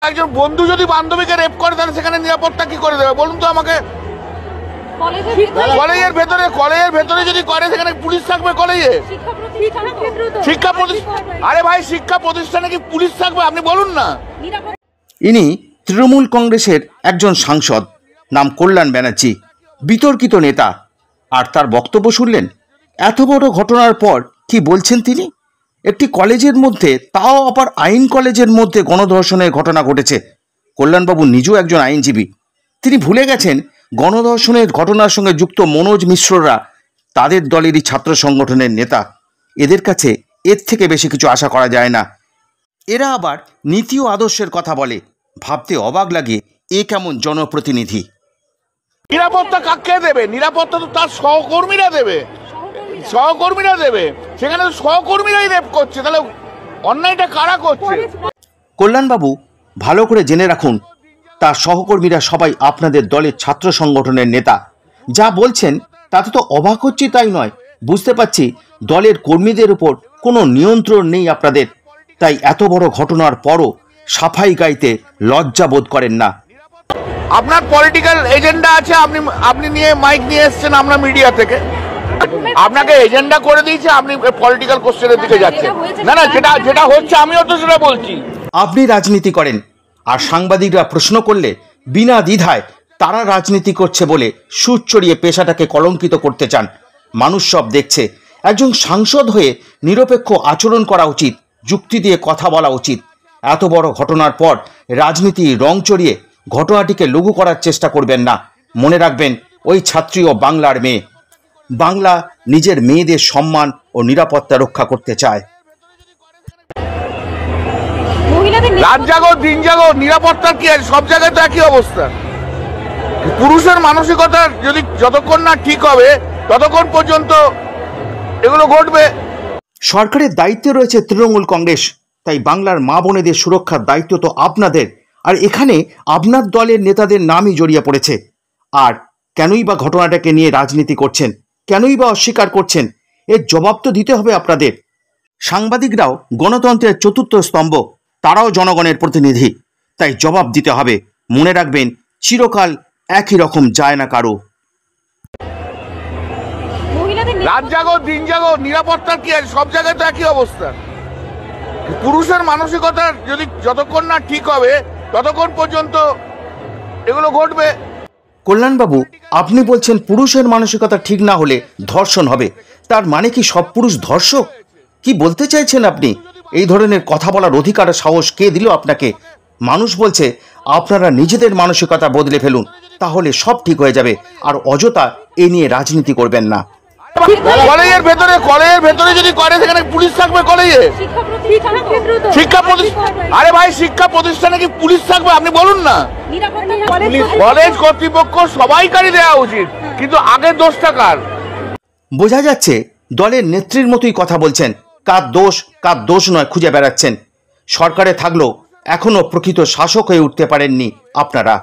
একজন বন্ধু যদি বান্ধবীকে রেপ করে তাহলে সেখানে নিরাপত্তা কি করে দেবে বলুন তো আমাকে? কলেজের ভেতরে যদি করে সেখানে পুলিশ থাকবে? কলেজে শিক্ষা প্রতিষ্ঠান, আরে ভাই শিক্ষা প্রতিষ্ঠানে কি পুলিশ থাকবে? আপনি বলুন না। ইনি তৃণমূল কংগ্রেসের একজন সাংসদ, নাম কল্যাণ ব্যানার্জি, বিতর্কিত নেতা। আর তার বক্তব্য শুনলেন। এত বড় ঘটনার পর কি বলছেন তিনি? একটি কলেজের মধ্যে, তাও আবার আইন কলেজের মধ্যে গণধর্ষণের ঘটনা ঘটেছে। কল্যাণবাবু নিজেও একজন আইনজীবী। তিনি ভুলে গেছেন গণধর্ষণের ঘটনার সঙ্গে যুক্ত মনোজ মিশ্ররা তাদের দলেরই ছাত্র সংগঠনের নেতা। এদের কাছে এর থেকে বেশি কিছু আশা করা যায় না। এরা আবার নীতি ও আদর্শের কথা বলে। ভাবতে অবাক লাগে, এ কেমন জনপ্রতিনিধি? নিরাপত্তা কাকে দেবে? নিরাপত্তা তো তার সহকর্মীরা দেবে। সেখানে সহকর্মীরাই রেপ করছে, তাহলে অন্যায়টা কারা করছে? কল্যাণবাবু ভালো করে জেনে রাখুন, তার সহকর্মীরা সবাই আপনাদের দলের ছাত্র সংগঠনের নেতা। যা বলছেন তাতে তো অবাক হচ্ছি তাই নয়, বুঝতে পারছি দলের কর্মীদের উপর কোনো নিয়ন্ত্রণ নেই আপনাদের। তাই এত বড় ঘটনার পরও সাফাই গাইতে লজ্জা বোধ করেন না। আপনার পলিটিক্যাল এজেন্ডা আছে, আপনি নিয়ে মাইক নিয়ে এসেছেন আমরা মিডিয়া থেকে, আপনাকে এজেন্ডা করে দিয়েছে, আপনি পলিটিক্যাল কোশ্চেনের দিকে যাচ্ছেন। না যেটা হচ্ছে আমিও তো সেটা বলছি। আপনি রাজনীতি করেন, আর সাংবাদিকরা প্রশ্ন করলে বিনা দ্বিধায় তারা রাজনীতি করছে বলে সুর চড়িয়ে পেশাটাকে কলঙ্কিত করতে চান। মানুষ সব দেখছে। একজন সাংসদ হয়ে নিরপেক্ষ আচরণ করা উচিত, যুক্তি দিয়ে কথা বলা উচিত। এত বড় ঘটনার পর রাজনীতি রং চড়িয়ে ঘটনাটিকে লঘু করার চেষ্টা করবেন না। মনে রাখবেন, ওই ছাত্রীও বাংলার মেয়ে। বাংলা নিজের মেয়েদের সম্মান ও নিরাপত্তা রক্ষা করতে চায়। রাত জাগো দিন জাগো, নিরাপত্তার কি সব জায়গায় তো একই অবস্থা। পুরুষের মানসিকতা যতক্ষণ না ঠিক হবে ততক্ষণ পর্যন্ত এগুলো ঘটবে। সরকারের দায়িত্বে রয়েছে তৃণমূল কংগ্রেস, তাই বাংলার মা বোনেদের সুরক্ষার দায়িত্ব তো আপনাদের। আর এখানে আপনার দলের নেতাদের নামই জড়িয়ে পড়েছে। আর কেনই বা ঘটনাটাকে নিয়ে রাজনীতি করছেন? কেনই বা অস্বীকার করছেন? এর জবাব তো দিতে হবে আপনাদের। সাংবাদিকরাও গণতন্ত্রের চতুর্থ স্তম্ভ, তারাও জনগণের প্রতিনিধি, তাই জবাব দিতে হবে। মনে রাখবেন, চিরকাল একই রকম যায় না কারো। রাত জাগো দিন জাগো, নিরাপত্তার কি সব জায়গায় তো একই অবস্থা। পুরুষের মানসিকতা যতক্ষণ না ঠিক হবে ততক্ষণ পর্যন্ত এগুলো ঘটবে। কল্যাণবাবু, আপনি বলছেন পুরুষের মানসিকতা ঠিক না হলে ধর্ষণ হবে। তার মানে কি সব পুরুষ ধর্ষক? কি বলতে চাইছেন আপনি? এই ধরনের কথা বলার অধিকার সাহস কে দিল আপনাকে? মানুষ বলছে আপনারা নিজেদের মানসিকতা বদলে ফেলুন, তাহলে সব ঠিক হয়ে যাবে। আর অযথা এ নিয়ে রাজনীতি করবেন না। কলেজের ভেতরে যদি করে সেখানে পুলিশ থাকবে? কলেজে শিক্ষা প্রতিষ্ঠান, আরে ভাই শিক্ষা প্রতিষ্ঠানে কি পুলিশ থাকবে? আপনি বলুন না। কলেজ কর্তৃপক্ষ সবাইকারই দেওয়া উচিত, কিন্তু আগের দোষটা কার? বোঝা যাচ্ছে দলের নেত্রীর মতোই কথা বলছেন। কার দোষ নয় খুঁজে বেড়াচ্ছেন। সরকারে থাকলেও এখনো প্রকৃত শাসক হয়ে উঠতে পারেননি আপনারা।